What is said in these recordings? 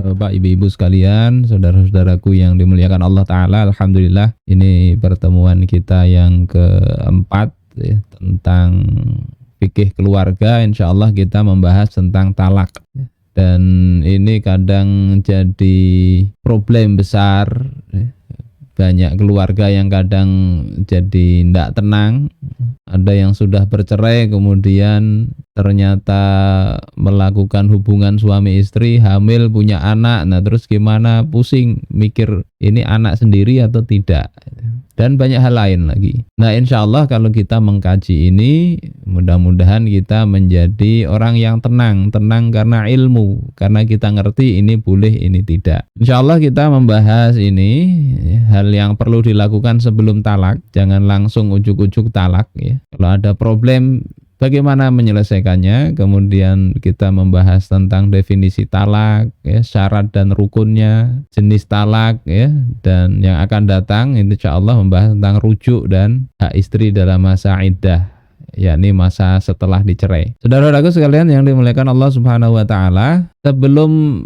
Bapak, ibu-ibu sekalian, saudara-saudaraku yang dimuliakan Allah Ta'ala, alhamdulillah ini pertemuan kita yang keempat ya, tentang fikih keluarga. Insya Allah kita membahas tentang talak. Dan ini kadang jadi problem besar ya. Banyak keluarga yang kadang jadi tidak tenang. Ada yang sudah bercerai kemudian ternyata melakukan hubungan suami istri, hamil, punya anak. Nah terus gimana, pusing mikir ini anak sendiri atau tidak. Dan banyak hal lain lagi. Nah insya Allah kalau kita mengkaji ini, mudah-mudahan kita menjadi orang yang tenang. Tenang karena ilmu, karena kita ngerti ini boleh, ini tidak. Insya Allah kita membahas ini, hal yang perlu dilakukan sebelum talak. Jangan langsung ujuk-ujuk talak ya. Kalau ada problem, bagaimana menyelesaikannya, kemudian kita membahas tentang definisi talak, ya, syarat dan rukunnya, jenis talak, ya, dan yang akan datang insya Allah membahas tentang rujuk dan hak istri dalam masa iddah, yakni masa setelah dicerai. Saudara-saudaraku sekalian yang dimuliakan Allah Subhanahu wa Ta'ala, sebelum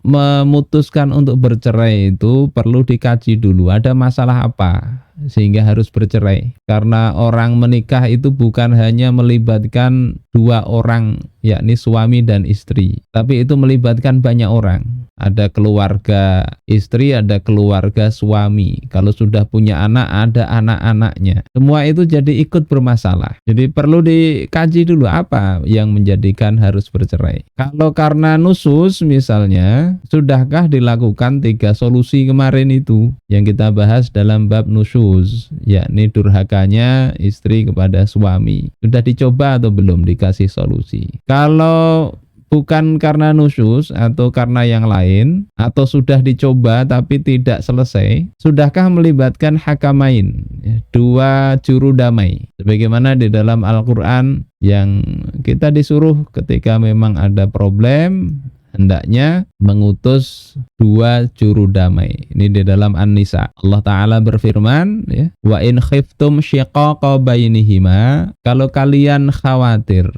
memutuskan untuk bercerai itu perlu dikaji dulu ada masalah apa sehingga harus bercerai. Karena orang menikah itu bukan hanya melibatkan dua orang, yakni suami dan istri, tapi itu melibatkan banyak orang. Ada keluarga istri, ada keluarga suami. Kalau sudah punya anak, ada anak-anaknya. Semua itu jadi ikut bermasalah. Jadi perlu dikaji dulu apa yang menjadikan harus bercerai. Kalau karena nusus misalnya, sudahkah dilakukan 3 solusi kemarin itu yang kita bahas dalam bab nusus, yakni durhakanya istri kepada suami. Sudah dicoba atau belum dikasih solusi? Kalau bukan karena nusyus atau karena yang lain, atau sudah dicoba tapi tidak selesai, sudahkah melibatkan hakamain, ya, 2 juru damai? Sebagaimana di dalam Al-Quran yang kita disuruh ketika memang ada problem, hendaknya mengutus 2 juru damai. Ini di dalam An-Nisa. Allah Ta'ala berfirman, ya, wa in khiftum syiqaqa bainihima, kalau kalian khawatir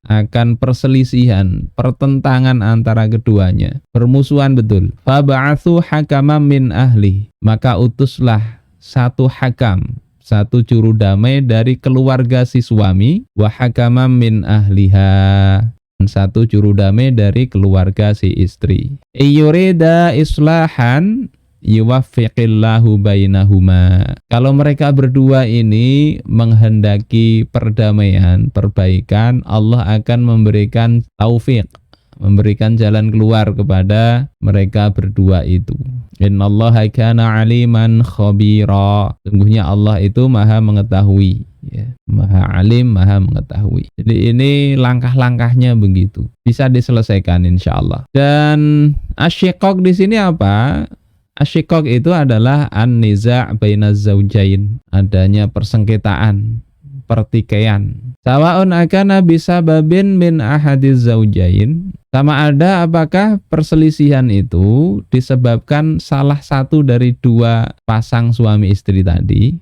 akan perselisihan, pertentangan antara keduanya, permusuhan betul, faba'atsu hakaman min ahli, maka utuslah 1 hakam, 1 juru damai dari keluarga si suami, wa hakaman min ahliha, 1 juru damai dari keluarga si istri. Iyurida islahan yuwaffiqillahu bainahuma. Kalau mereka berdua ini menghendaki perdamaian, perbaikan, Allah akan memberikan taufik, memberikan jalan keluar kepada mereka berdua itu. Innallaha kana aliman khabira. Sungguhnya Allah itu maha mengetahui, ya, maha alim, maha mengetahui. Jadi ini langkah-langkahnya begitu. Bisa diselesaikan insya Allah. Dan asyiqaq di sini apa? Asyiqaq itu adalah an-niza' bainaz zaujain, adanya persengketaan, pertikaian. Sawa'un akana bisababin min ahadiz zaujain, sama ada apakah perselisihan itu disebabkan salah satu dari 2 pasang suami istri tadi.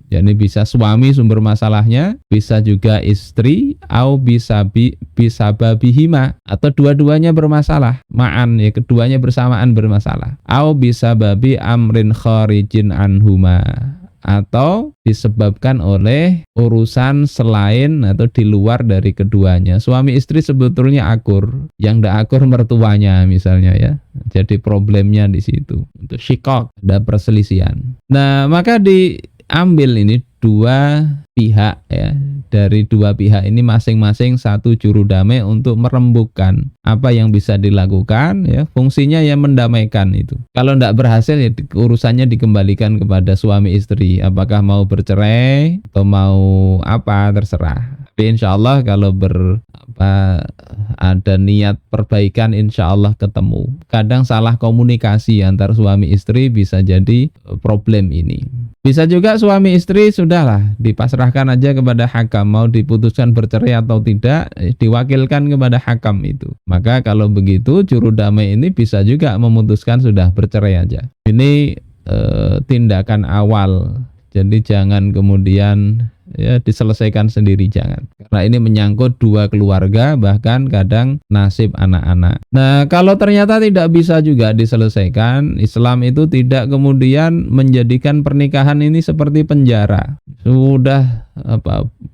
Jadi bisa suami sumber masalahnya, bisa juga istri, au bisa babihima, atau dua-duanya bermasalah, ma'an, ya, keduanya bersamaan bermasalah. Au bisa babi amrin kharijin anhuma, atau disebabkan oleh urusan selain atau di luar dari keduanya. Suami istri sebetulnya akur, yang tidak akur mertuanya misalnya, ya. Jadi problemnya di situ. Untuk syiqaq, ada perselisihan. Nah, maka diambil ini 2 pihak, ya. Dari 2 pihak ini masing-masing 1 juru damai untuk merembukkan apa yang bisa dilakukan, ya. Fungsinya ya mendamaikan itu. Kalau tidak berhasil, ya urusannya dikembalikan kepada suami istri. Apakah mau bercerai atau mau apa, terserah. Tapi insya Allah kalau ada niat perbaikan, insya Allah ketemu. Kadang salah komunikasi antar suami istri bisa jadi problem ini. Bisa juga suami istri sudahlah dipasrahkan aja kepada hakam, mau diputuskan bercerai atau tidak, diwakilkan kepada hakam itu. Maka kalau begitu juru damai ini bisa juga memutuskan sudah bercerai aja. Ini tindakan awal. Jadi jangan kemudian ya diselesaikan sendiri, jangan. Karena ini menyangkut dua keluarga, bahkan kadang nasib anak-anak. Nah, kalau ternyata tidak bisa juga diselesaikan, Islam itu tidak kemudian menjadikan pernikahan ini seperti penjara. Sudah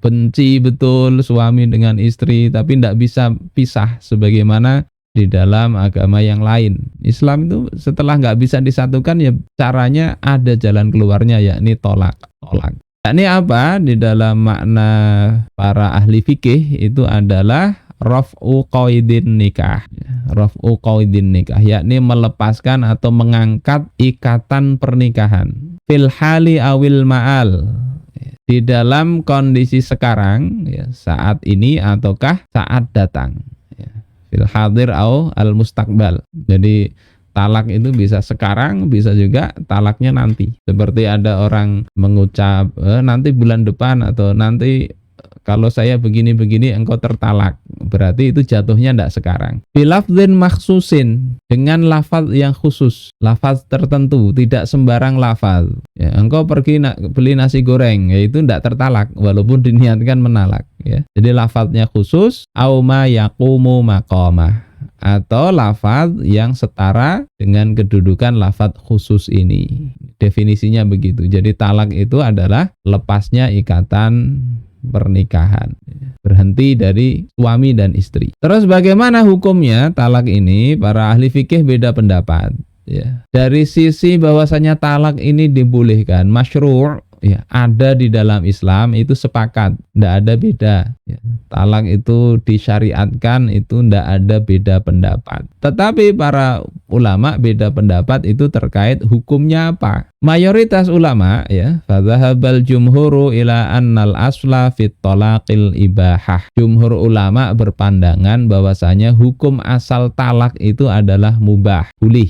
benci betul suami dengan istri, tapi tidak bisa pisah sebagaimana di dalam agama yang lain. Islam itu setelah nggak bisa disatukan, ya caranya ada jalan keluarnya, yakni tolak. Ini apa? Di dalam makna para ahli fikih itu adalah raf'u qaidin nikah. Raf'u qaidin nikah, yakni melepaskan atau mengangkat ikatan pernikahan. Fil hali awil ma'al, di dalam kondisi sekarang, ya, saat ini ataukah saat datang. Fil hadir au al mustaqbal. Jadi talak itu bisa sekarang, bisa juga talaknya nanti. Seperti ada orang mengucap nanti bulan depan, atau nanti kalau saya begini-begini engkau tertalak. Berarti itu jatuhnya tidak sekarang. Bilafdhin makhsusin, dengan lafaz yang khusus, lafaz tertentu, tidak sembarang lafaz. Ya, engkau pergi beli nasi goreng, ya itu tidak tertalak walaupun diniatkan menalak. Ya. Jadi lafaznya khusus, auma yaqumu maqamah, atau lafaz yang setara dengan kedudukan lafaz khusus ini. Definisinya begitu. Jadi talak itu adalah lepasnya ikatan pernikahan, berhenti dari suami dan istri. Terus bagaimana hukumnya talak ini? Para ahli fikih beda pendapat, ya. Dari sisi bahwasanya talak ini dibolehkan, masyru', ya, ada di dalam Islam, itu sepakat, tidak ada beda, ya. Talak itu disyariatkan, itu tidak ada beda pendapat. Tetapi para ulama beda pendapat itu terkait hukumnya apa. Mayoritas ulama, ya, fadhahabal jumhuru ila annal asla fit talaqil ibahah. Jumhur ulama berpandangan bahwasanya hukum asal talak itu adalah mubah, boleh.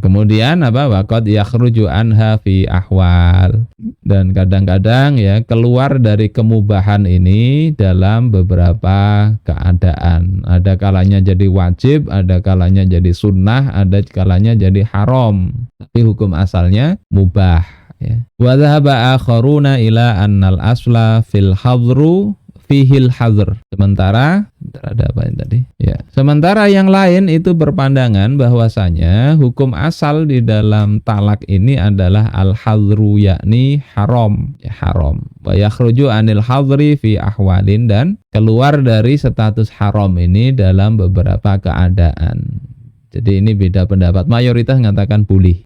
Kemudian waqad yakhruju anha fi ahwal, dan kadang-kadang, ya, keluar dari kemubahan ini dalam beberapa keadaan. Ada kalanya jadi wajib, ada kalanya jadi sunnah, ada kalanya jadi haram. Tapi hukum asalnya mubah, ya. Wa dhahaba akharuna ila annal asla fil hadru fihil hadr. Sementara ada apa ini tadi? Ya. Sementara yang lain itu berpandangan bahwasanya hukum asal di dalam talak ini adalah al-hadru, yakni haram, ya, haram. Wa yakhruju anil hadri fi ahwalin, dan keluar dari status haram ini dalam beberapa keadaan. Jadi ini beda pendapat. Mayoritas mengatakan boleh.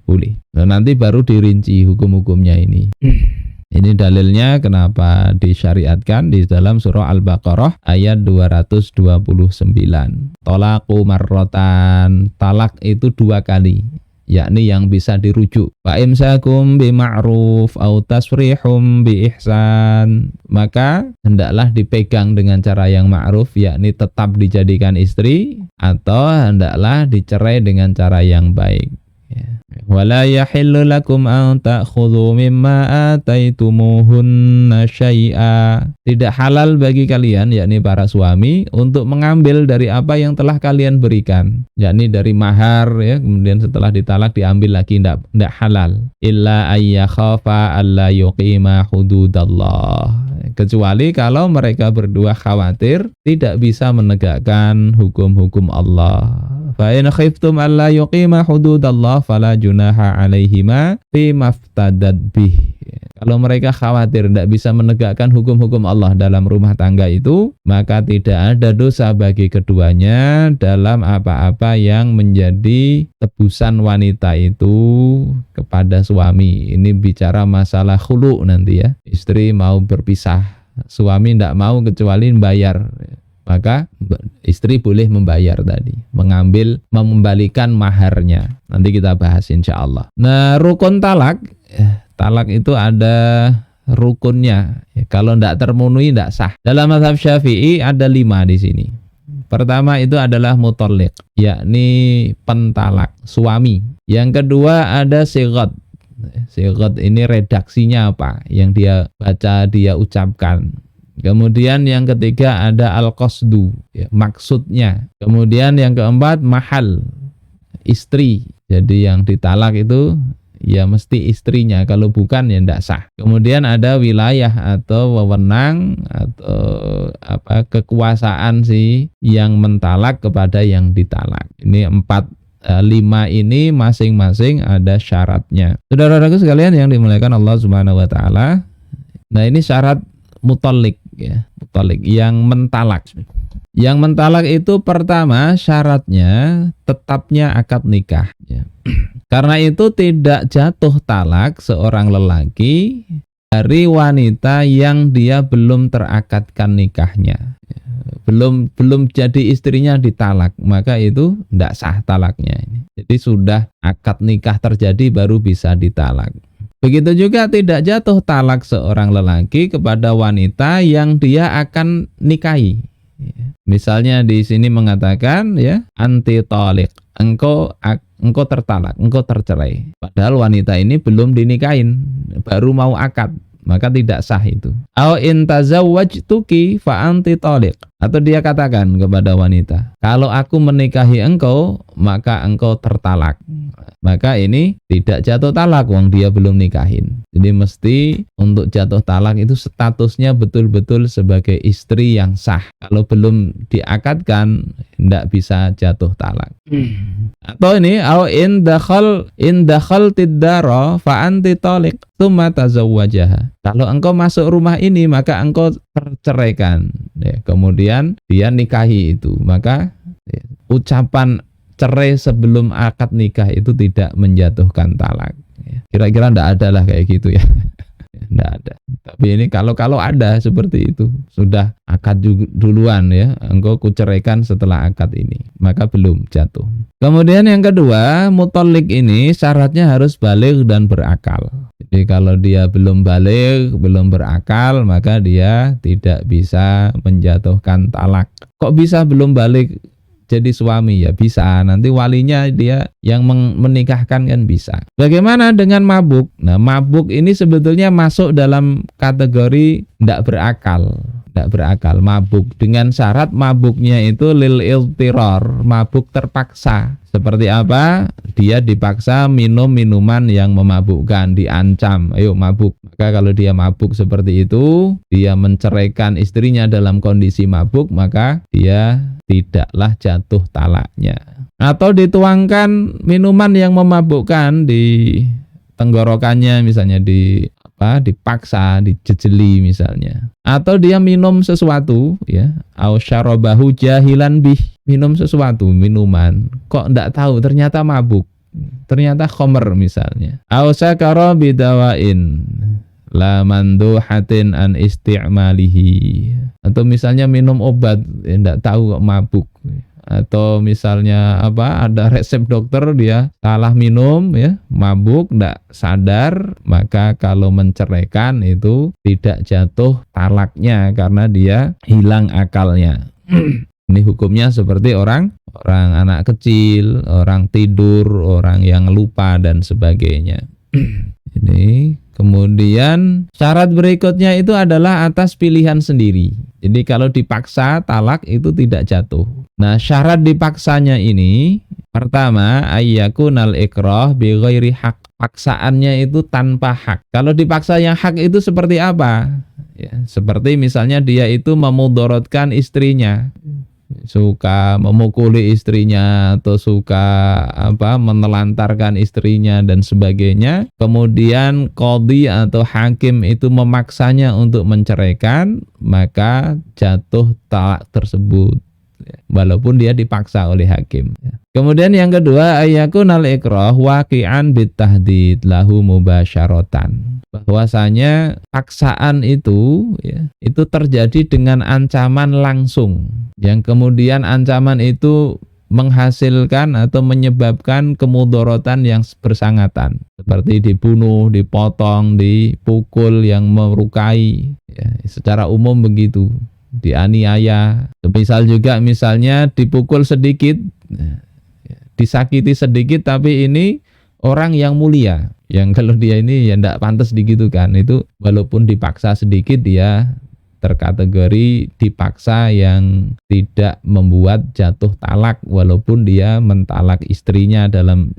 Boleh. Nah, nanti baru dirinci hukum-hukumnya ini. Ini dalilnya kenapa disyariatkan di dalam surah Al-Baqarah ayat 229. Talaqu marrotan, talak itu 2 kali, yakni yang bisa dirujuk. Fa imsakum bima'ruf au tasrihum bi ihsan, maka hendaklah dipegang dengan cara yang ma'ruf, yakni tetap dijadikan istri, atau hendaklah dicerai dengan cara yang baik. Wala yahillu lakum an ta'khudhu mimma ataitumuhunna syai'a. Tidak halal bagi kalian, yakni para suami, untuk mengambil dari apa yang telah kalian berikan, yakni dari mahar, ya, kemudian setelah ditalak diambil lagi, tidak halal. Illa ayyakhafa alla yuqima hududallah, kecuali kalau mereka berdua khawatir tidak bisa menegakkan hukum-hukum Allah. Fa in khiftum alla yuqima hududallah fala junaha alaihima fi maftadat bih. Kalau mereka khawatir tidak bisa menegakkan hukum-hukum Allah dalam rumah tangga itu, maka tidak ada dosa bagi keduanya dalam apa-apa yang menjadi tebusan wanita itu kepada suami. Ini bicara masalah khulu nanti, ya. Istri mau berpisah, suami tidak mau kecuali membayar, maka istri boleh membayar tadi, mengembalikan maharnya. Nanti kita bahas insya Allah. Nah, rukun talak, talak itu ada rukunnya. Kalau tidak termenuhi tidak sah. Dalam mazhab Syafi'i ada 5 di sini. Pertama itu adalah muthalliq, yakni pentalak, suami. Yang kedua ada sighat. Sighat ini redaksinya apa yang dia baca, dia ucapkan. Kemudian yang ketiga ada al-qasdu, ya, maksudnya. Kemudian yang keempat mahal, istri. Jadi yang ditalak itu ya mesti istrinya, kalau bukan ya ndak sah. Kemudian ada wilayah atau wewenang atau kekuasaan si yang mentalak kepada yang ditalak. Ini 5 ini masing-masing ada syaratnya. Saudara-saudaraku sekalian yang dimuliakan Allah Subhanahu wa taala. Nah, ini syarat mutalik ya, mutalik yang mentalak. Yang mentalak itu pertama syaratnya tetapnya akad nikah ya. Karena itu tidak jatuh talak seorang lelaki dari wanita yang dia belum terakadkan nikahnya. Belum jadi istrinya ditalak, maka itu tidak sah talaknya. Jadi sudah akad nikah terjadi baru bisa ditalak. Begitu juga tidak jatuh talak seorang lelaki kepada wanita yang dia akan nikahi. Misalnya di sini mengatakan ya, anti talik, engkau tertalak, engkau tercerai. Padahal wanita ini belum dinikahin, baru mau akad, maka tidak sah itu. Au in tazawwajtuki fa anti taliq. Atau dia katakan kepada wanita, kalau aku menikahi engkau, maka engkau tertalak. Maka ini tidak jatuh talak, wong dia belum nikahin. Jadi mesti untuk jatuh talak itu statusnya betul-betul sebagai istri yang sah. Kalau belum diakadkan, tidak bisa jatuh talak. Atau ini, au in dakhal tiddara fa anti taliq tsumma tazawwajaha. Kalau engkau masuk rumah ini, maka engkau terceraikan. Ya, kemudian dia nikahi itu, maka ya, ucapan cerai sebelum akad nikah itu tidak menjatuhkan talak. Ya, kira-kira enggak ada lah kayak gitu ya. Enggak ada. Tapi ini kalau ada seperti itu, sudah akad duluan ya, engkau kuceraikan setelah akad ini, maka belum jatuh. Kemudian yang kedua, mutalik ini syaratnya harus baligh dan berakal. Jadi kalau dia belum baligh, belum berakal, maka dia tidak bisa menjatuhkan talak. Kok bisa belum baligh jadi suami? Ya bisa, nanti walinya dia yang menikahkan kan bisa. Bagaimana dengan mabuk? Nah, mabuk ini sebetulnya masuk dalam kategori tidak berakal, mabuk dengan syarat mabuknya itu lil iltiror, mabuk terpaksa. Seperti apa? Dia dipaksa minum minuman yang memabukkan, diancam, ayo mabuk. Maka kalau dia mabuk seperti itu, dia menceraikan istrinya dalam kondisi mabuk, maka dia tidaklah jatuh talaknya. Atau dituangkan minuman yang memabukkan di tenggorokannya, misalnya dipaksa, dijejeli misalnya. Atau dia minum sesuatu ya, au syarabahu jahilan bih, minum sesuatu, minuman, kok enggak tahu ternyata mabuk, ternyata khomer misalnya. Au sakara bidawain la manduhatin an isti'malihi. Atau misalnya minum obat, enggak tahu kok mabuk. Atau misalnya ada resep dokter, dia salah minum ya, mabuk, enggak sadar, maka kalau menceraikan itu tidak jatuh talaknya karena dia hilang akalnya. Ini hukumnya seperti orang anak kecil, orang tidur, orang yang lupa dan sebagainya. Ini kemudian syarat berikutnya itu adalah atas pilihan sendiri. Jadi kalau dipaksa talak itu tidak jatuh. Nah, syarat dipaksanya ini pertama ayyakunal ikrah bi ghairi haq. Paksaannya itu tanpa hak. Kalau dipaksa yang hak itu seperti apa? Ya, seperti misalnya dia itu memudaratkan istrinya. Suka memukuli istrinya atau suka menelantarkan istrinya dan sebagainya. Kemudian qadhi atau hakim itu memaksanya untuk menceraikan, maka jatuh talak tersebut walaupun dia dipaksa oleh hakim. Kemudian yang kedua, ayakunal ikrah waqi'an bitahdid lahu mubasyaratan. Bahwasanya paksaan itu ya, itu terjadi dengan ancaman langsung, yang kemudian ancaman itu menghasilkan atau menyebabkan kemudaratan yang bersangatan, seperti dibunuh, dipotong, dipukul yang melukai ya, secara umum begitu, dianiaya. Misal juga misalnya dipukul sedikit, disakiti sedikit, tapi ini orang yang mulia, yang kalau dia ini ya tidak pantas digitukan, itu walaupun dipaksa sedikit dia terkategori dipaksa yang tidak membuat jatuh talak walaupun dia mentalak istrinya dalam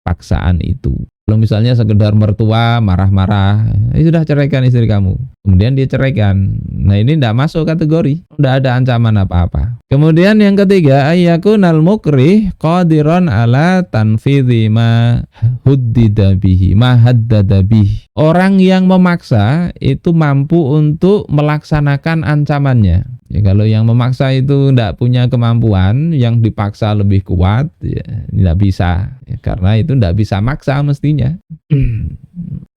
paksaan itu. Kalau misalnya sekedar mertua marah-marah, sudah ceraikan istri kamu. Kemudian dia ceraikan. Nah ini tidak masuk kategori, tidak ada ancaman apa-apa. Kemudian yang ketiga, ayyakunal mukrih qadiran ala tanfidhi ma huddida bihi, ma haddada bihi. Orang yang memaksa itu mampu untuk melaksanakan ancamannya. Ya, kalau yang memaksa itu tidak punya kemampuan, yang dipaksa lebih kuat, ya tidak bisa. Ya, karena itu tidak bisa maksa mestinya.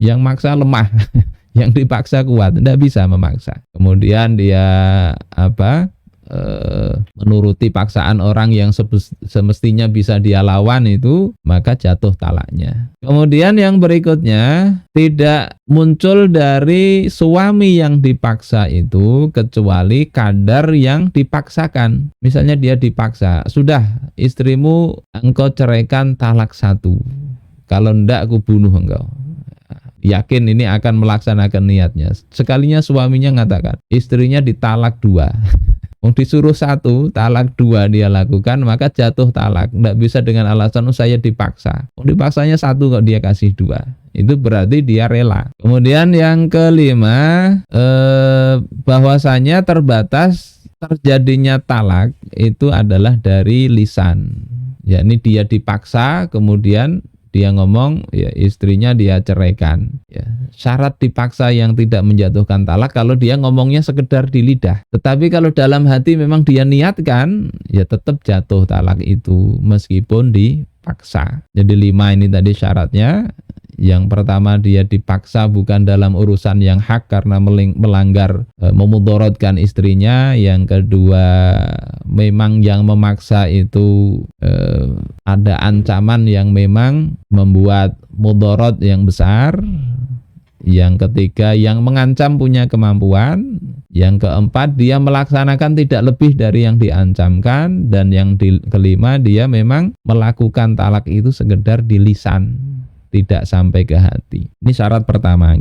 Yang maksa lemah, yang dipaksa kuat, tidak bisa memaksa. Kemudian dia menuruti paksaan orang yang semestinya bisa dia lawan itu, maka jatuh talaknya. Kemudian yang berikutnya, tidak muncul dari suami yang dipaksa itu kecuali kadar yang dipaksakan. Misalnya dia dipaksa, sudah istrimu engkau ceraikan talak 1, kalau ndak aku bunuh engkau. Yakin ini akan melaksanakan niatnya. Sekalinya suaminya mengatakan istrinya ditalak 2. Disuruh 1, talak 2 dia lakukan, maka jatuh talak. Tidak bisa dengan alasan saya dipaksa. Dipaksanya 1 kok dia kasih 2. Itu berarti dia rela. Kemudian yang kelima, bahwasanya terbatas terjadinya talak itu adalah dari lisan. Yakni dia dipaksa, kemudian dia ngomong, ya istrinya dia ceraikan. Ya, syarat dipaksa yang tidak menjatuhkan talak kalau dia ngomongnya sekedar di lidah. Tetapi kalau dalam hati memang dia niatkan, ya tetap jatuh talak itu meskipun dipaksa. Jadi 5 ini tadi syaratnya. Yang pertama, dia dipaksa bukan dalam urusan yang hak karena melanggar, memudorotkan istrinya. Yang kedua, memang yang memaksa itu ada ancaman yang memang membuat mudorot yang besar. Yang ketiga, yang mengancam punya kemampuan. Yang keempat, dia melaksanakan tidak lebih dari yang diancamkan. Dan yang kelima, dia memang melakukan talak itu sekedar di lisan, tidak sampai ke hati. Ini syarat pertama.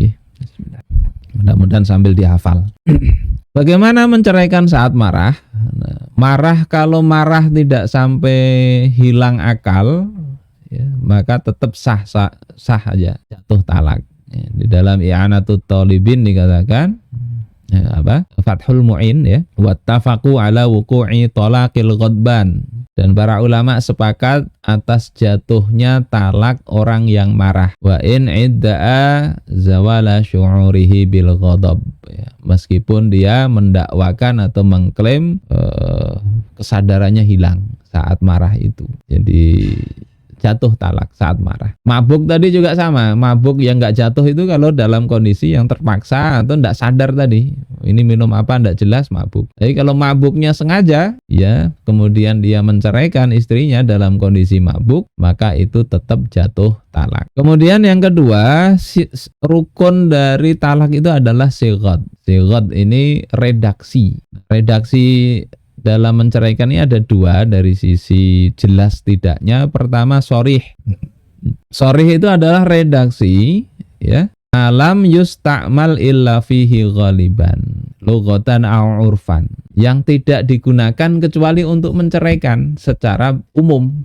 Mudah-mudahan sambil dihafal. Bagaimana menceraikan saat marah? Marah, kalau marah tidak sampai hilang akal, ya, maka tetap sah aja, jatuh talak. Ya, di dalam I'anatut Thalibin dikatakan, Fathul Mu'in, ya, wattafaqu ala wuqu'i talaqil ghadban. Dan para ulama sepakat atas jatuhnya talak orang yang marah. Wa in idda'a zawala syu'urihi bil ghadab. Ya, meskipun dia mendakwakan atau mengklaim kesadarannya hilang saat marah itu. Jadi jatuh talak saat marah. Mabuk tadi juga sama. Mabuk yang nggak jatuh itu kalau dalam kondisi yang terpaksa atau nggak sadar tadi. Ini minum apa nggak jelas, mabuk. Jadi kalau mabuknya sengaja, ya kemudian dia menceraikan istrinya dalam kondisi mabuk, maka itu tetap jatuh talak. Kemudian yang kedua, rukun dari talak itu adalah sighad. Sighad ini redaksi. Redaksi dalam menceraikan ini ada 2 dari sisi jelas tidaknya. Pertama, shorih. Shorih itu adalah redaksi, ya, alam yusta'mal illa fihi ghaliban lughatan au urfan, yang tidak digunakan kecuali untuk menceraikan secara umum.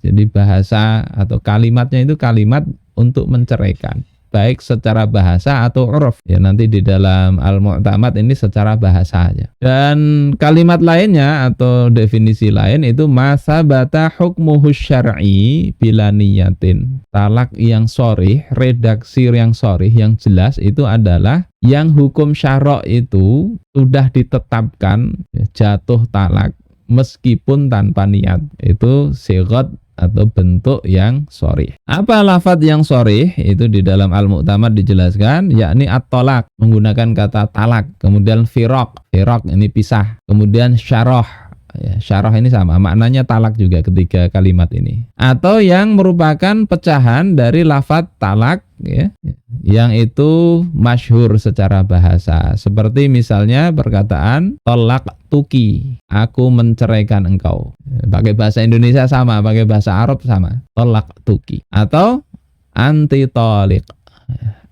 Jadi bahasa atau kalimatnya itu kalimat untuk menceraikan, baik secara bahasa atau uruf. Ya, nanti di dalam Al-Mu'tamad ini secara bahasa aja. Dan kalimat lainnya atau definisi lain itu masabata hukmuhu syar'i bila niyatin. Talak yang shorih, redaksi yang shorih, yang jelas itu adalah yang hukum syara' itu sudah ditetapkan, ya, jatuh talak meskipun tanpa niat. Itu sighad atau bentuk yang shorih. Apa lafadz yang shorih? Itu di dalam Al-Mu'tamad dijelaskan, yakni at-talaq, menggunakan kata talak. Kemudian firaq ini pisah. Kemudian syarah, ya, syarah ini sama, maknanya talak juga ketiga kalimat ini. Atau yang merupakan pecahan dari lafadz talak, ya, yang itu masyhur secara bahasa. Seperti misalnya perkataan tolak tuki, aku menceraikan engkau. Pakai bahasa Indonesia sama, pakai bahasa Arab sama, tolak tuki. Atau anti tolik,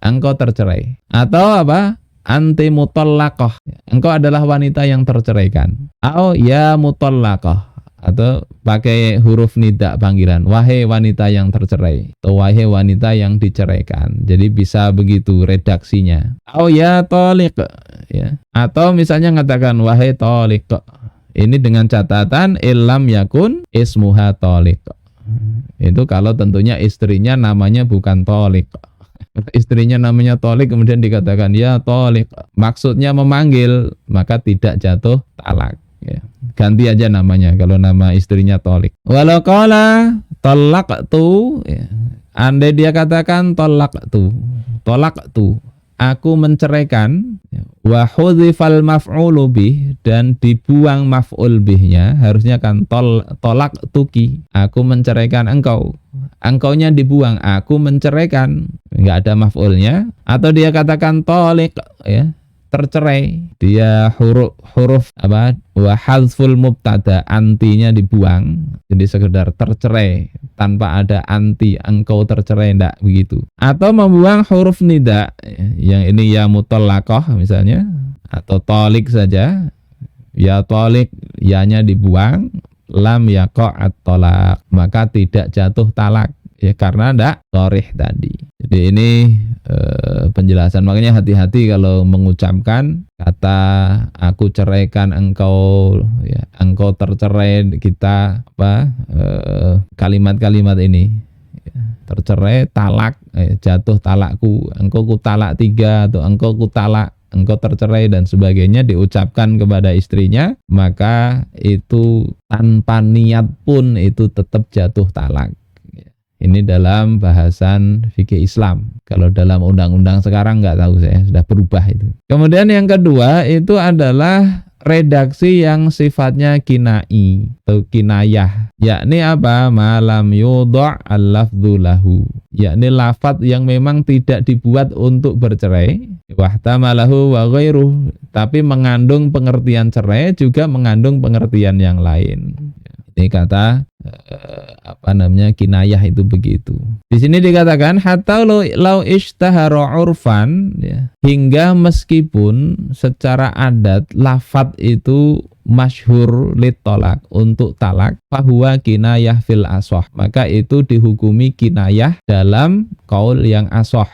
engkau tercerai. Atau apa? Anti mutallaqah, engkau adalah wanita yang terceraikan. Atau ya mutallaqah, atau pakai huruf nida panggilan, wahai wanita yang tercerai atau wahai wanita yang diceraikan. Jadi bisa begitu redaksinya. Oh ya toliq, ya. Atau misalnya mengatakan wahai toliq. Ini dengan catatan illam yakun ismuha toliq. Itu kalau tentunya istrinya namanya bukan toliq. Istrinya namanya tolik kemudian dikatakan ya tolik, maksudnya memanggil, maka tidak jatuh talak, ya. Ganti aja namanya kalau nama istrinya tolik. Walau qala talaqtu, ya. Andai dia katakan talaqtu, aku menceraikan, wa hudzifal maf'ulu bih, dan dibuang maf'ul bihnya, harusnya kan talaqtuki, aku menceraikan engkau. Engkaunya dibuang, aku menceraikan, enggak ada maf'ulnya. Atau dia katakan toliq, ya, tercerai, dia huruf apa, wa hadzful mubtada, antinya dibuang, jadi sekedar tercerai tanpa ada anti, engkau tercerai, enggak begitu. Atau membuang huruf nida, yang ini ya mutallaqah misalnya, atau tolik saja, ya tolik, ya-nya dibuang, lam yaqa'at talaq, maka tidak jatuh talak, ya, karena ndak sharih tadi. Jadi ini penjelasan, makanya hati-hati kalau mengucapkan kata aku ceraikan engkau, ya, engkau tercerai, kita apa, kalimat-kalimat ini, ya, tercerai, talak, jatuh talakku, engkau ku talak 3 atau engkau ku talak, engkau tercerai dan sebagainya diucapkan kepada istrinya, maka itu tanpa niat pun itu tetap jatuh talak. Ini dalam bahasan fikih Islam. Kalau dalam undang-undang sekarang nggak tahu saya, sudah berubah itu. Kemudian yang kedua itu adalah redaksi yang sifatnya kinai atau kinayah, yakni apa? Malam yudha' al-lafdhu lahu, yakni lafadz yang memang tidak dibuat untuk bercerai, wahtamalahu wa ghairuh, tapi mengandung pengertian cerai juga mengandung pengertian yang lain. Ini kata kinayah itu begitu. Di sini dikatakan hatta lau ishtahara urfan, ya, hingga meskipun secara adat lafadz itu masyhur litolak, untuk talak, fahuwa kinayah fil asoh, maka itu dihukumi kinayah dalam qaul yang asoh.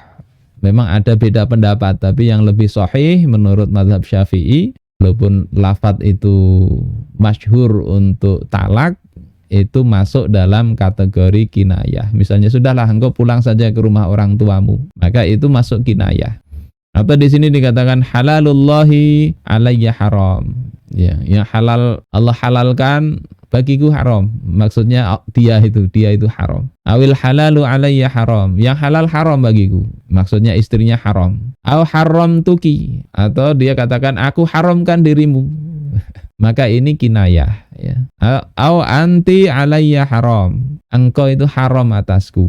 Memang ada beda pendapat, tapi yang lebih sahih menurut mazhab Syafi'i, walaupun lafadz itu masyhur untuk talak, itu masuk dalam kategori kinayah. Misalnya sudahlah engkau pulang saja ke rumah orang tuamu, maka itu masuk kinayah. Atau di sini dikatakan halalullahi alayya haram, ya, yang halal Allah halalkan bagiku haram, maksudnya dia itu haram. Awil halalu alayya haram, yang halal haram bagiku, maksudnya istrinya haram. Au haram tuki, atau dia katakan aku haramkan dirimu, maka ini kinayah, ya. Au anti alayya haram, engkau itu haram atasku,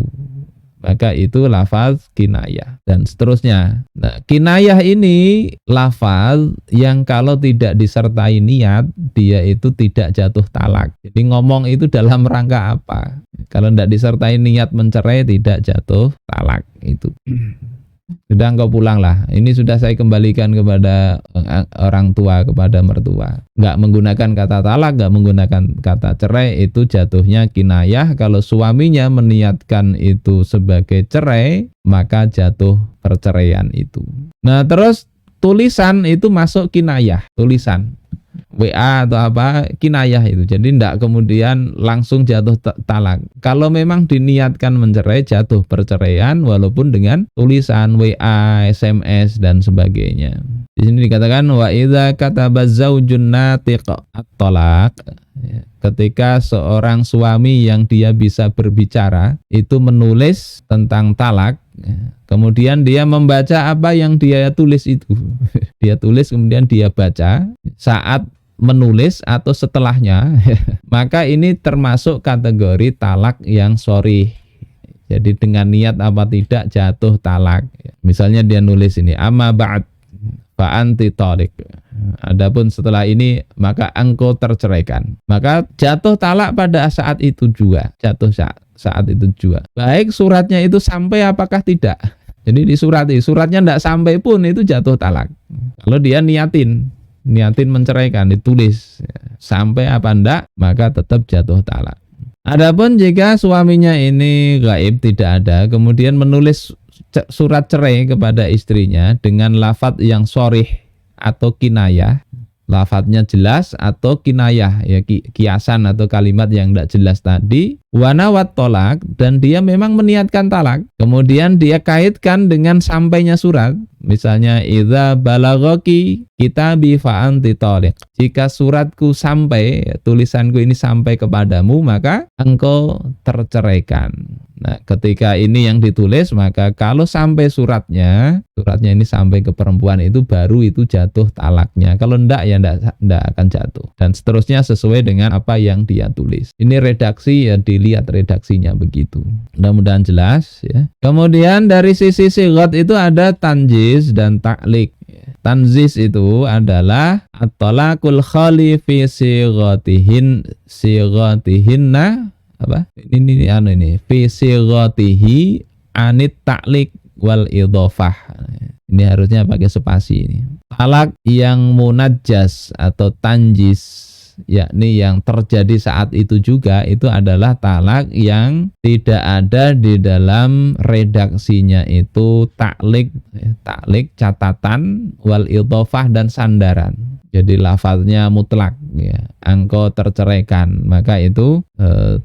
maka itu lafaz kinayah, dan seterusnya. Nah, kinayah ini lafaz yang kalau tidak disertai niat, dia itu tidak jatuh talak. Jadi ngomong itu dalam rangka apa? Kalau tidak disertai niat mencerai, tidak jatuh talak itu. Sudah engkau pulanglah, ini sudah saya kembalikan kepada orang tua, kepada mertua. Nggak menggunakan kata talak, nggak menggunakan kata cerai, itu jatuhnya kinayah. Kalau suaminya meniatkan itu sebagai cerai, maka jatuh perceraian itu. Nah terus tulisan itu masuk kinayah, tulisan WA atau apa, kinayah itu. Jadi tidak kemudian langsung jatuh talak. Kalau memang diniatkan mencerai, jatuh perceraian walaupun dengan tulisan WA, SMS dan sebagainya. Di sini dikatakan wa idza kataba zaujun natiq at-talaq, ketika seorang suami yang dia bisa berbicara itu menulis tentang talak, kemudian dia membaca apa yang dia tulis itu. Dia tulis kemudian dia baca saat menulis atau setelahnya, maka ini termasuk kategori talak yang sharih. Jadi dengan niat apa tidak jatuh talak. Misalnya dia nulis ini amma ba'd fa anti taliq. Adapun setelah ini maka engkau terceraikan. Maka jatuh talak pada saat itu juga, jatuh saat itu juga. Baik suratnya itu sampai apakah tidak. Jadi di suratnya tidak sampai pun itu jatuh talak. Kalau dia niatin menceraikan, ditulis, sampai apa ndak, maka tetap jatuh talak. Adapun jika suaminya ini gaib, tidak ada, kemudian menulis surat cerai kepada istrinya dengan lafadz yang sharih atau kinayah, lafadznya jelas atau kinayah, ya kiasan atau kalimat yang tidak jelas tadi, wanawat tolak, dan dia memang meniatkan talak, kemudian dia kaitkan dengan sampainya surat, misalnya idza balagaki kitabi fa anti taliq, jika suratku sampai, tulisanku ini sampai kepadamu, maka engkau terceraikan. Nah, ketika ini yang ditulis, maka kalau sampai suratnya ini sampai ke perempuan, itu baru itu jatuh talaknya. Kalau enggak, ya enggak akan jatuh. Dan seterusnya sesuai dengan apa yang dia tulis. Ini redaksi, ya dilihat redaksinya begitu. Mudah-mudahan jelas ya. Kemudian dari sisi sighat itu ada tanjiz dan ta'liq. Tanziz itu adalah at-talaqul khali fi sighatihinna apa? Ini fi sighatihi anit ta'liq wal idhofah. Ini harusnya pakai spasi ini. Talak yang munajjas atau tanjis, yakni yang terjadi saat itu juga, itu adalah talak yang tidak ada di dalam redaksinya itu ta'liq catatan wal idhofah dan sandaran. Jadi lafaznya mutlak, ya, engkau terceraikan, maka itu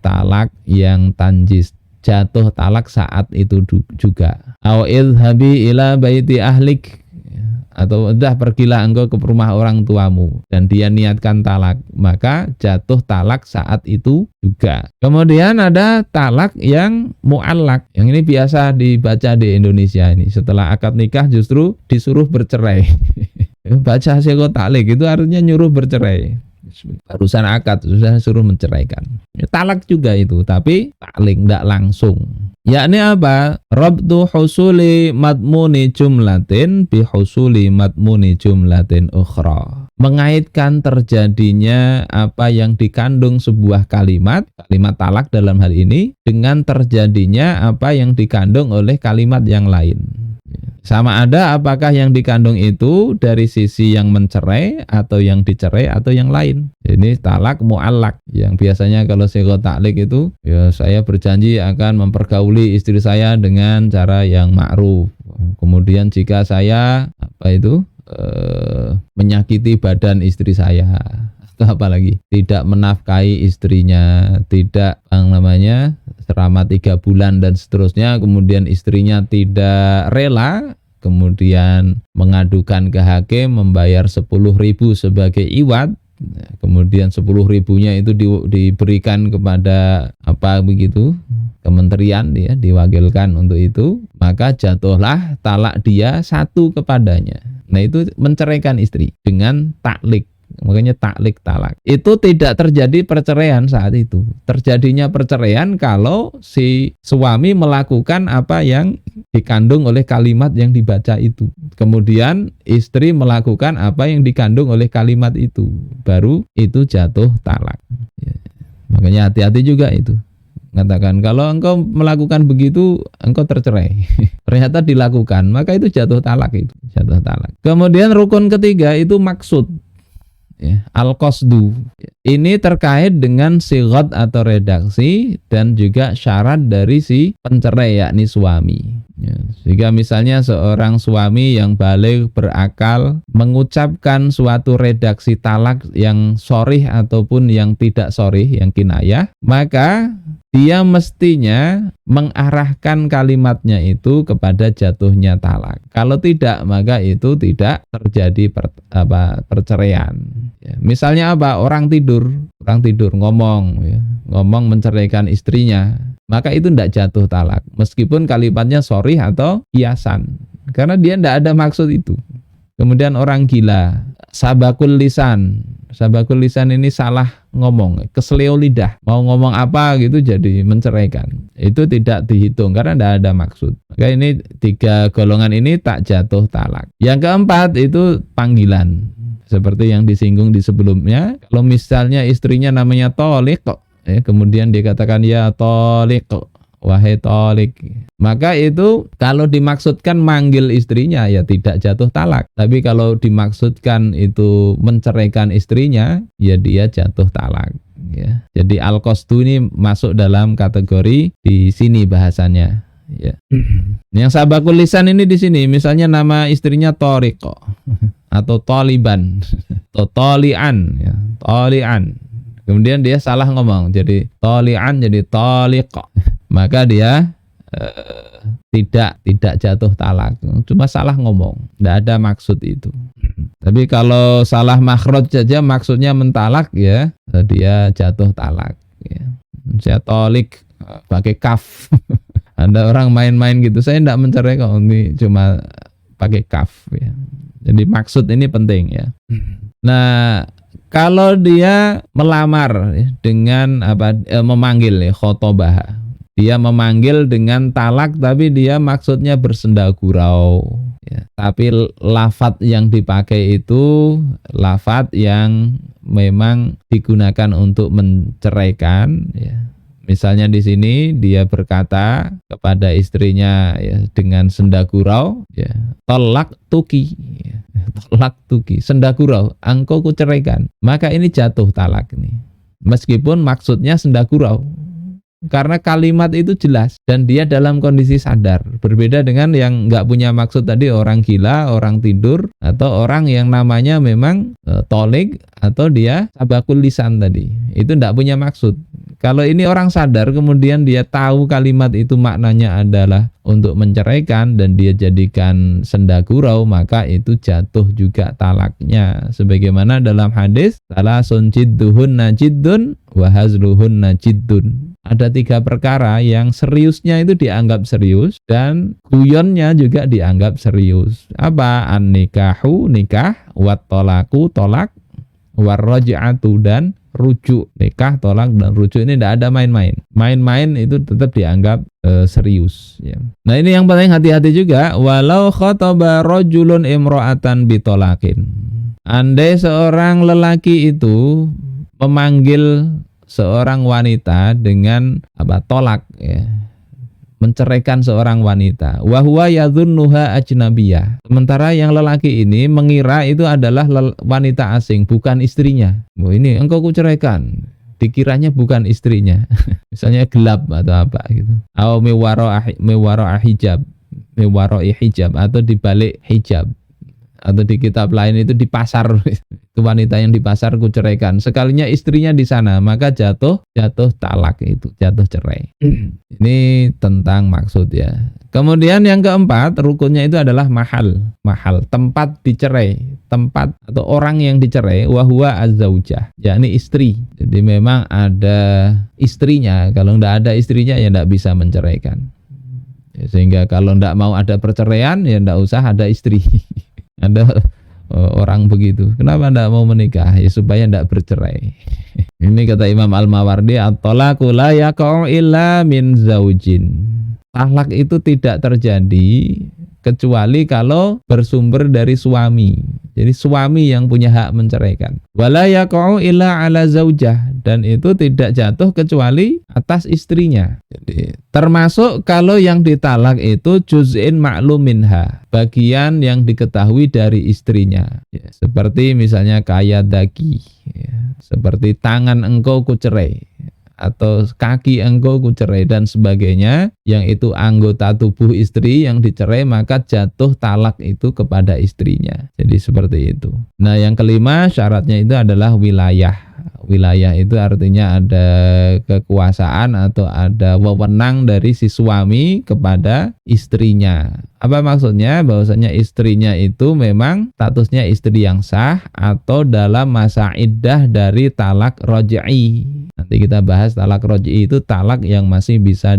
talak yang tanjis, jatuh talak saat itu juga. Au idhabi ila baiti ahlik, atau udah pergilah engkau ke rumah orang tuamu, dan dia niatkan talak, maka jatuh talak saat itu juga. Kemudian ada talak yang mu'allak, yang ini biasa dibaca di Indonesia ini, setelah akad nikah justru disuruh bercerai. Baca sighat ta'liq itu artinya nyuruh bercerai. Barusan akad sudah suruh menceraikan. Talak juga itu, tapi ta'liq enggak langsung. Yakni apa? Rabtu husuli madmuni jumlatin bi husuli madmuni jumlatin ukhra. Mengaitkan terjadinya apa yang dikandung sebuah kalimat talak dalam hal ini, dengan terjadinya apa yang dikandung oleh kalimat yang lain. Sama ada apakah yang dikandung itu dari sisi yang mencerai atau yang dicerai atau yang lain. Ini talak mu'allak, yang biasanya kalau sighat ta'liq itu, ya saya berjanji akan mempergauli istri saya dengan cara yang ma'ruf. Kemudian jika saya menyakiti badan istri saya, atau apalagi tidak menafkahi istrinya, tidak selama 3 bulan dan seterusnya, kemudian istrinya tidak rela, kemudian mengadukan ke hakim, membayar 10.000 sebagai iwad, kemudian 10.000-nya itu diberikan kepada kementerian, ya, diwakilkan untuk itu, maka jatuhlah talak dia 1 kepadanya. Nah, itu menceraikan istri dengan ta'liq. Makanya ta'liq talak. Itu tidak terjadi perceraian saat itu. Terjadinya perceraian kalau si suami melakukan apa yang dikandung oleh kalimat yang dibaca itu. Kemudian istri melakukan apa yang dikandung oleh kalimat itu. Baru itu jatuh talak. Ya. Makanya hati-hati juga itu. Katakan kalau engkau melakukan begitu, engkau tercerai. Ternyata dilakukan, maka itu jatuh talak itu. Jatuh talak. Kemudian rukun ketiga itu maksud. Ya, al-qasdu. Ini terkait dengan sighat atau redaksi dan juga syarat dari si pencerai, yakni suami. Ya, sehingga misalnya seorang suami yang baligh berakal mengucapkan suatu redaksi talak yang sharih ataupun yang tidak sharih, yang kinayah, maka dia mestinya mengarahkan kalimatnya itu kepada jatuhnya talak. Kalau tidak, maka itu tidak terjadi perceraian. Ya, misalnya apa? Orang tidur ngomong menceraikan istrinya, maka itu tidak jatuh talak, meskipun kalimatnya sharih atau kiasan, karena dia tidak ada maksud itu. Kemudian orang gila, sabakul lisan ini salah ngomong, keseleo lidah, mau ngomong apa gitu jadi menceraikan, itu tidak dihitung karena tidak ada maksud. Maka ini 3 golongan ini tak jatuh talak. Yang keempat itu panggilan, seperti yang disinggung di sebelumnya. Kalau misalnya istrinya namanya Thaliq, kemudian dikatakan ya Thaliq, wahai tolik. Maka itu kalau dimaksudkan manggil istrinya ya tidak jatuh talak. Tapi kalau dimaksudkan itu menceraikan istrinya ya dia jatuh talak. Ya. Jadi al-qasdu ini masuk dalam kategori di sini bahasannya. Ya. Yang sabakul lisan ini di sini, misalnya nama istrinya Thariq atau Taliban atau Talian, ya. Talian. Kemudian dia salah ngomong, jadi Talian jadi Taliq. Maka dia tidak jatuh talak, cuma salah ngomong, tidak ada maksud itu. Tapi kalau salah makhraj saja maksudnya mentalak ya, dia jatuh talak. Ya. Saya tolik pakai kaf. Ada orang main-main gitu, saya tidak mencerai kok, ini cuma pakai kaf. Ya. Jadi maksud ini penting ya. Nah, kalau dia melamar ya, dengan memanggil ya, khotobah. Dia memanggil dengan talak tapi dia maksudnya bersenda gurau. Ya. Tapi lafadz yang dipakai itu lafadz yang memang digunakan untuk menceraikan. Ya. Misalnya di sini dia berkata kepada istrinya ya, dengan senda gurau, ya, tolak tuki, ya, tolak tuki, senda gurau, engkau ku ceraikan. Maka ini jatuh talak nih. Meskipun maksudnya senda gurau. Karena kalimat itu jelas dan dia dalam kondisi sadar. Berbeda dengan yang nggak punya maksud tadi, orang gila, orang tidur, atau orang yang namanya memang tolik atau dia sabakul lisan tadi. Itu nggak punya maksud. Kalau ini orang sadar kemudian dia tahu kalimat itu maknanya adalah untuk menceraikan dan dia jadikan senda gurau, maka itu jatuh juga talaknya. Sebagaimana dalam hadis, salasun jidduhunna jiddun wa hazluhunna jiddun. Ada 3 perkara yang seriusnya itu dianggap serius dan guyonnya juga dianggap serius. Apa? An-nikahu nikah, wat tolaku tolak, war raj'atu dan rujuk. Nikah, tolak dan rujuk ini tidak ada main-main. Main-main itu tetap dianggap serius ya. Nah, ini yang paling hati-hati juga, walau khotaba rajulun imra'atan bitolakin. Andai seorang lelaki itu memanggil seorang wanita dengan tolak ya, menceraikan seorang wanita, wa huwa yadhunnuha ajnabiyah. Sementara yang lelaki ini mengira itu adalah wanita asing, bukan istrinya. Oh, ini engkau kuceraikan, dikiranya bukan istrinya. Misalnya gelap atau apa gitu. Au miwara hijab, hijab atau di balik hijab. Atau di kitab lain itu di pasar, itu wanita yang di pasar kuceraikan. Sekalinya istrinya di sana, maka jatuh talak, itu jatuh cerai. Ini tentang maksud ya. Kemudian yang keempat, rukunnya itu adalah mahal, tempat dicerai, tempat atau orang yang dicerai, wahwa az-zaujah, yakni istri. Jadi memang ada istrinya, kalau tidak ada istrinya ya tidak bisa menceraikan. Sehingga kalau tidak mau ada perceraian ya tidak usah ada istri. Ada orang begitu, kenapa tidak mau menikah? Ya supaya tidak bercerai. Ini kata Imam Al-Mawardi, at-talaqu la yaqa'u illa min zaujin. Talak itu tidak terjadi kecuali kalau bersumber dari suami. Jadi suami yang punya hak menceraikan. Wala yaqa'u illa ala zaujah, dan itu tidak jatuh kecuali atas istrinya. Jadi termasuk kalau yang ditalak itu juz'in ma'lum minha, bagian yang diketahui dari istrinya. Ya, seperti misalnya kaya daki, ya, seperti tangan engkau kucerai atau kaki engkau kucerai dan sebagainya, yang itu anggota tubuh istri yang dicerai, maka jatuh talak itu kepada istrinya. Jadi seperti itu. Nah, yang kelima syaratnya itu adalah wilayah. Wilayah itu artinya ada kekuasaan atau ada wewenang dari si suami kepada istrinya. Apa maksudnya? Bahwasanya istrinya itu memang statusnya istri yang sah atau dalam masa iddah dari talak raj'i. Nanti kita bahas talak raj'i itu talak yang masih bisa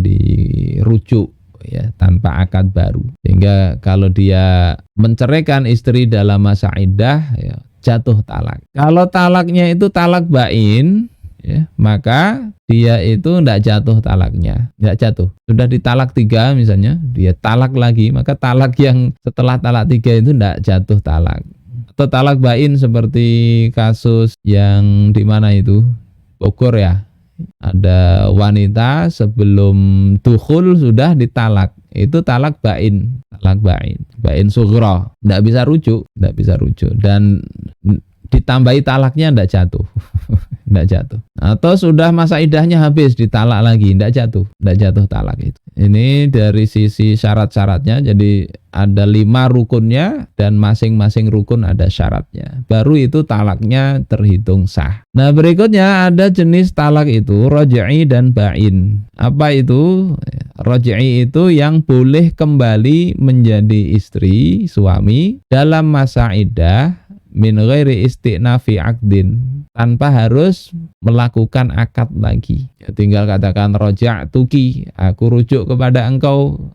dirujuk ya, tanpa akad baru. Sehingga kalau dia menceraikan istri dalam masa iddah ya, jatuh talak. Kalau talaknya itu talak bain ya, maka dia itu tidak jatuh talaknya, tidak jatuh. Sudah ditalak 3 misalnya, dia talak lagi, maka talak yang setelah talak 3 itu tidak jatuh talak. Atau talak bain seperti kasus yang di mana itu? Bogor ya. Ada wanita sebelum dukhul sudah ditalak, itu talak bain, bain sughra, enggak bisa rujuk, dan ditambahi talaknya enggak jatuh. Enggak jatuh. Atau sudah masa iddahnya habis ditalak lagi, enggak jatuh talak itu. Ini dari sisi syarat-syaratnya, jadi ada 5 rukunnya dan masing-masing rukun ada syaratnya. Baru itu talaknya terhitung sah. Nah, berikutnya ada jenis talak itu raj'i dan ba'in. Apa itu? Raj'i itu yang boleh kembali menjadi istri, suami dalam masa iddah min ghairi isti'nafi aqdin, tanpa harus melakukan akad lagi. Ya, tinggal katakan raja'tuki, aku rujuk kepada engkau,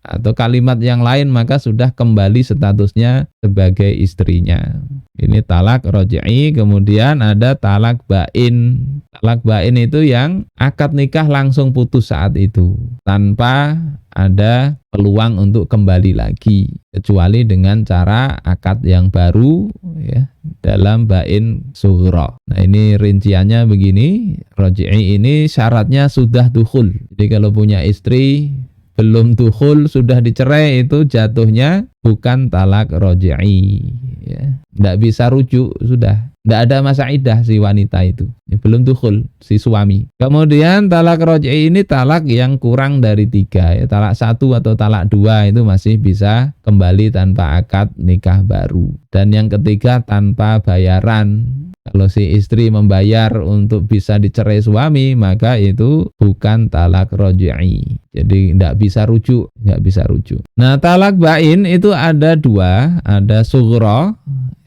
atau kalimat yang lain, maka sudah kembali statusnya sebagai istrinya. Ini talak raj'i. Kemudian ada talak bain. Talak bain itu yang akad nikah langsung putus saat itu tanpa ada peluang untuk kembali lagi, kecuali dengan cara akad yang baru, ya, dalam bain sughra. Nah, ini rinciannya begini. Raj'i ini syaratnya sudah dukhul. Jadi kalau punya istri belum dukhul sudah dicerai, itu jatuhnya bukan talak raj'i, ya. Nggak bisa rujuk, sudah nggak ada masa iddah si wanita itu, ya, belum dukhul si suami. Kemudian talak raj'i ini talak yang kurang dari 3, ya. Talak 1 atau talak 2 itu masih bisa kembali tanpa akad nikah baru. Dan yang ketiga tanpa bayaran. Kalau si istri membayar untuk bisa dicerai suami, maka itu bukan talak raj'i. Jadi nggak bisa rujuk. Nah, talak bain itu ada 2, ada sughra,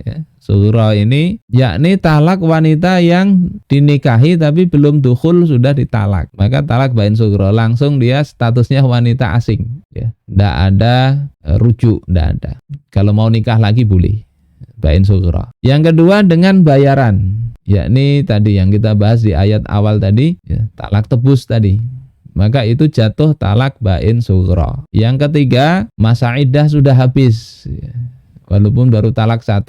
ya. Sughra ini yakni talak wanita yang dinikahi tapi belum dukhul sudah ditalak. Maka talak bain sughra, langsung dia statusnya wanita asing, ya. Nggak ada rujuk, nggak ada. Kalau mau nikah lagi boleh. Bain sughra. Yang kedua dengan bayaran, yakni tadi yang kita bahas di ayat awal tadi, ya, talak tebus tadi. Maka itu jatuh talak bain sughra. Yang ketiga, masa iddah sudah habis, ya. Walaupun baru talak 1,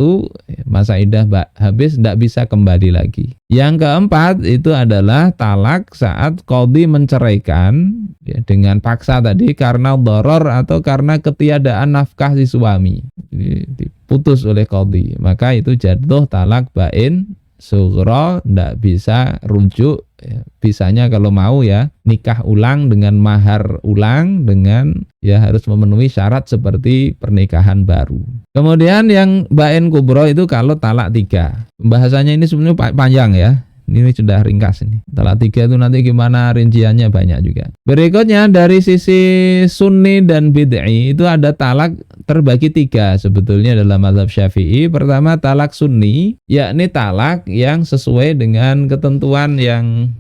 masa iddah habis, tidak bisa kembali lagi. Yang keempat itu adalah talak saat qadhi menceraikan, ya, dengan paksa tadi karena dharor atau karena ketiadaan nafkah si suami. Jadi, diputus oleh qadhi, maka itu jatuh talak bain sughra, tidak bisa rujuk, ya. Bisanya kalau mau, ya, nikah ulang dengan mahar ulang, dengan, ya, harus memenuhi syarat seperti pernikahan baru. Kemudian yang bain kubro itu kalau talak 3. Pembahasannya ini sebenarnya panjang, ya. Ini sudah ringkas ini. Talak 3 itu nanti gimana rinciannya banyak juga. Berikutnya dari sisi sunni dan bid'i itu ada talak terbagi 3 sebetulnya dalam mazhab Syafi'i. Pertama talak sunni, yakni talak yang sesuai dengan ketentuan yang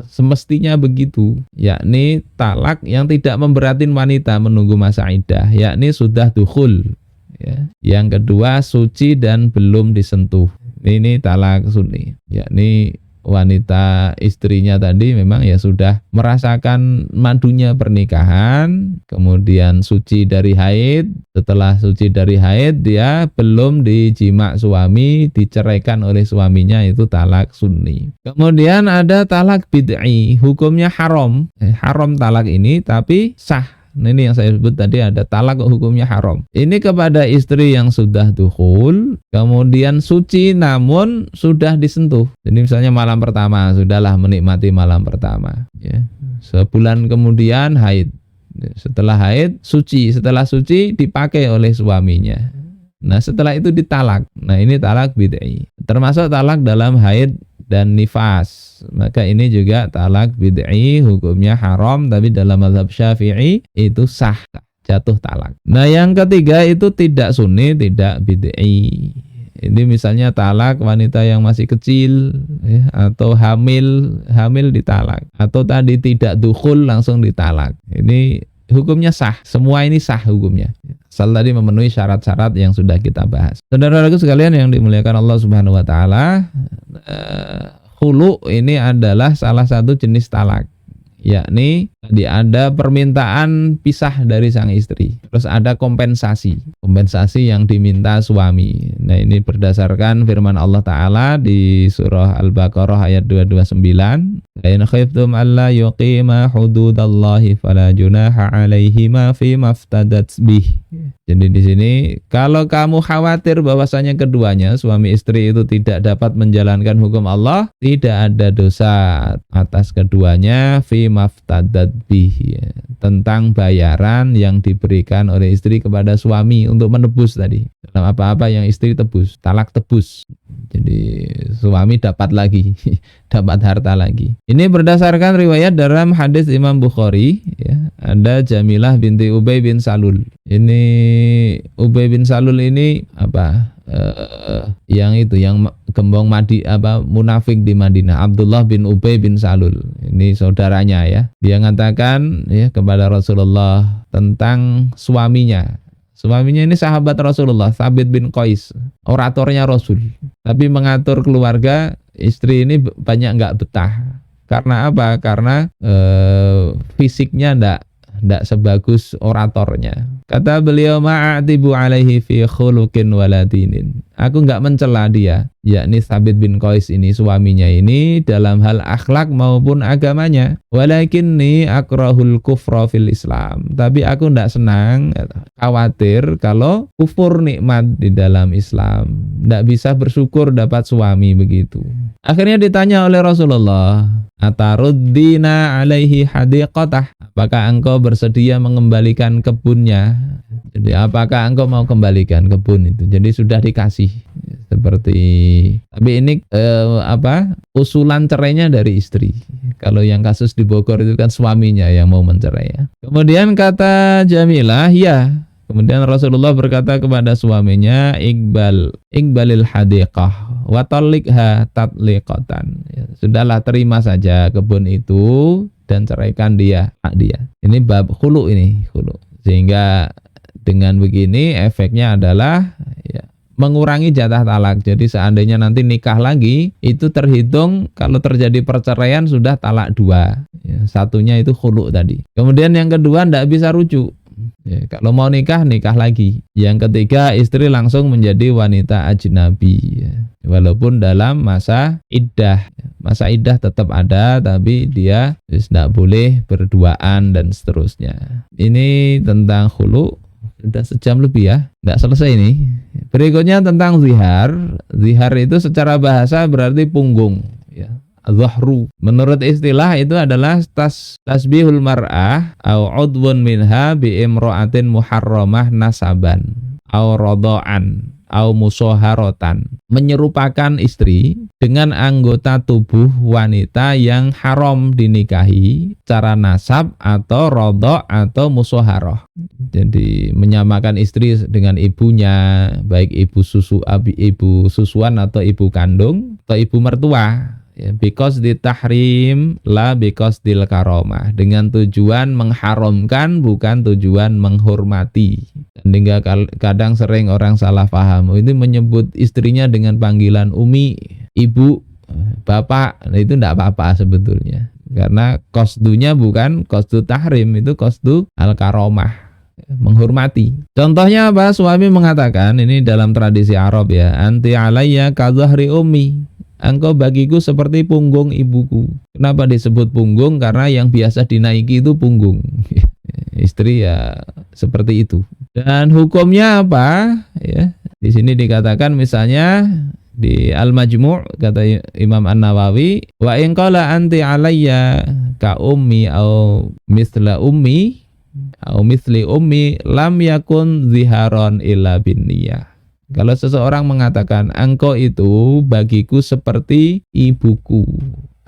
semestinya begitu, yakni talak yang tidak memberatin wanita menunggu masa iddah, yakni sudah dukhul, ya. Yang kedua suci dan belum disentuh. Ini talak sunni, yakni wanita istrinya tadi memang ya sudah merasakan madunya pernikahan, kemudian suci dari haid. Setelah suci dari haid dia belum dijima suami, diceraikan oleh suaminya, itu talak sunni. Kemudian ada talak bid'i, hukumnya haram. Haram talak ini tapi sah. Nah, ini yang saya sebut tadi, ada talak hukumnya haram. Ini kepada istri yang sudah dukhul, kemudian suci namun sudah disentuh. Jadi misalnya malam pertama, sudahlah menikmati malam pertama, ya. Sebulan kemudian haid. Setelah haid suci, setelah suci dipakai oleh suaminya. Nah, setelah itu ditalak. Nah, ini talak bid'i. Termasuk talak dalam haid dan nifas. Maka ini juga talak bid'i, hukumnya haram, tapi dalam mazhab Syafi'i itu sah, jatuh talak. Nah, yang ketiga itu tidak sunni, tidak bid'i. Ini misalnya talak wanita yang masih kecil, ya, atau hamil ditalak, atau tadi tidak dukhul langsung ditalak. Ini hukumnya sah, semua ini sah hukumnya. Asal tadi memenuhi syarat-syarat yang sudah kita bahas. Saudara-saudaraku sekalian yang dimuliakan Allah Subhanahu wa taala, khulu ini adalah salah satu jenis talak yakni tadi ada permintaan pisah dari sang istri, terus ada kompensasi yang diminta suami. Nah, ini berdasarkan firman Allah Ta'ala di surah Al-Baqarah ayat 229, in khiftum alla yuqima hududallahi fala junaha alaihima fi maftadat bih. Jadi di sini kalau kamu khawatir bahwasanya keduanya suami istri itu tidak dapat menjalankan hukum Allah, tidak ada dosa atas keduanya fi maftadat bih, ya, tentang bayaran yang diberikan oleh istri kepada suami untuk menebus tadi. Dalam apa-apa yang istri tebus, talak tebus. Jadi suami dapat lagi, dapat harta lagi. Ini berdasarkan riwayat dalam hadis Imam Bukhari, ya, ada Jamilah binti Ubay bin Salul. Ini Ubay bin Salul ini apa? Yang gembong munafik di Madinah, Abdullah bin Ubay bin Salul. Ini saudaranya, ya. Dia mengatakan, ya, kepada Rasulullah tentang suaminya. Suaminya ini sahabat Rasulullah, Thabit bin Qais, oratornya Rasul. Tapi mengatur keluarga, istri ini banyak nggak betah. Karena apa? Karena fisiknya ndak sebagus oratornya. Kata beliau, ma'atibu alaihi fi khuluqin waladinin. Aku nggak mencela dia, yakni Thabit bin Qais ini, suaminya ini, dalam hal akhlak maupun agamanya. Walakinni akrahul kufra fil Islam. Tapi aku ndak senang, khawatir kalau kufur nikmat di dalam Islam, ndak bisa bersyukur dapat suami begitu. Akhirnya ditanya oleh Rasulullah, ataruddina alaihi hadiqatah. Apakah engkau bersedia mengembalikan kebunnya? Jadi apakah engkau mau kembalikan kebun itu? Jadi sudah dikasih seperti, tapi ini usulan cerainya dari istri. Kalau yang kasus di Bogor itu kan suaminya yang mau mencerai, ya. Kemudian kata Jamilah, ya. Kemudian Rasulullah berkata kepada suaminya, Iqbalil hadiqah wa talliqha tatliqatan. Ya, sudahlah, terima saja kebun itu dan ceraikan dia, hak dia. Ini bab khulu ini, khulu. Sehingga dengan begini efeknya adalah, ya, mengurangi jatah talak. Jadi seandainya nanti nikah lagi, itu terhitung kalau terjadi perceraian sudah talak 2. Ya, satunya itu khulu tadi. Kemudian yang kedua tidak bisa rujuk. Ya, kalau mau nikah lagi. Yang ketiga, istri langsung menjadi wanita ajnabi, ya. Walaupun dalam masa iddah. Masa iddah tetap ada, tapi dia tidak boleh berduaan dan seterusnya. Ini tentang khulu. Sudah sejam lebih, ya, tidak selesai ini. Berikutnya tentang zihar. Zihar itu secara bahasa berarti punggung, ya. Zahru. Menurut istilah itu adalah tasbihul mar'ah au udwun minha bi imra'atin muharramah nasaban au radha'an au musoharotan. Menyerupakan istri dengan anggota tubuh wanita yang haram dinikahi cara nasab atau rodha atau musoharoh. Jadi menyamakan istri dengan ibunya, baik ibu susuan atau ibu kandung atau ibu mertua. Ya, because di tahrim la because dil karomah, dengan tujuan mengharamkan bukan tujuan menghormati. Dan hingga kadang sering orang salah paham, ini menyebut istrinya dengan panggilan umi, ibu, bapak. Nah, itu tidak apa-apa sebetulnya, karena qasdunya bukan qasdu tahrim, itu qasdu al karomah, menghormati. Contohnya apa? Suami mengatakan, ini dalam tradisi Arab, ya, anti alayya ka dhahri ummi. Engkau bagiku seperti punggung ibuku. Kenapa disebut punggung? Karena yang biasa dinaiki itu punggung. Istri ya seperti itu. Dan hukumnya apa? Ya, di sini dikatakan misalnya di Al-Majmu' kata Imam An-Nawawi, wa in qala anti alayya ka ummi au misla ummi au misli ummi lam yakun ziharon illa bin niyah. Kalau seseorang mengatakan engkau itu bagiku seperti ibuku,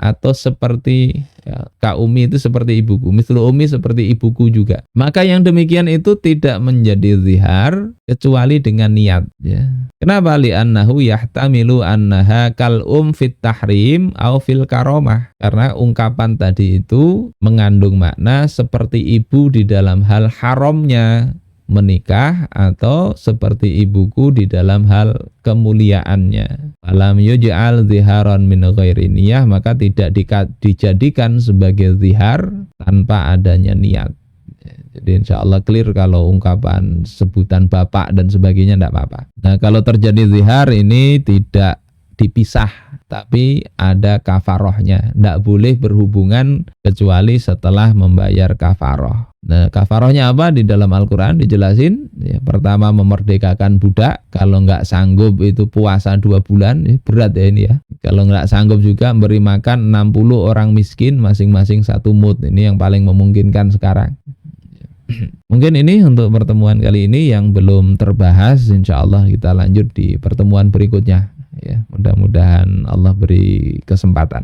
atau seperti, ya, ka umi itu seperti ibuku, mislu umi seperti ibuku juga, maka yang demikian itu tidak menjadi zihar kecuali dengan niat, ya. Kenapa? Li'annahu yahtamilu annaha kal fit tahrim au fil karomah. Karena ungkapan tadi itu mengandung makna seperti ibu di dalam hal haramnya menikah atau seperti ibuku di dalam hal kemuliaannya. Falam yuj'al ziharon min ghairi niyah, maka tidak dijadikan sebagai zihar tanpa adanya niat. Jadi insya Allah clear kalau ungkapan sebutan bapak dan sebagainya tidak apa-apa. Nah kalau terjadi zihar ini tidak dipisah, tapi ada kafarohnya. Tidak boleh berhubungan kecuali setelah membayar kafaroh. Nah kafarohnya apa? Di dalam Al-Quran dijelasin. Ya, pertama memerdekakan budak. Kalau nggak sanggup itu puasa 2 bulan. Berat ya ini ya. Kalau nggak sanggup juga beri makan 60 orang miskin masing-masing 1 mud. Ini yang paling memungkinkan sekarang. Mungkin ini untuk pertemuan kali ini yang belum terbahas. Insya Allah kita lanjut di pertemuan berikutnya. Ya, mudah-mudahan Allah beri kesempatan.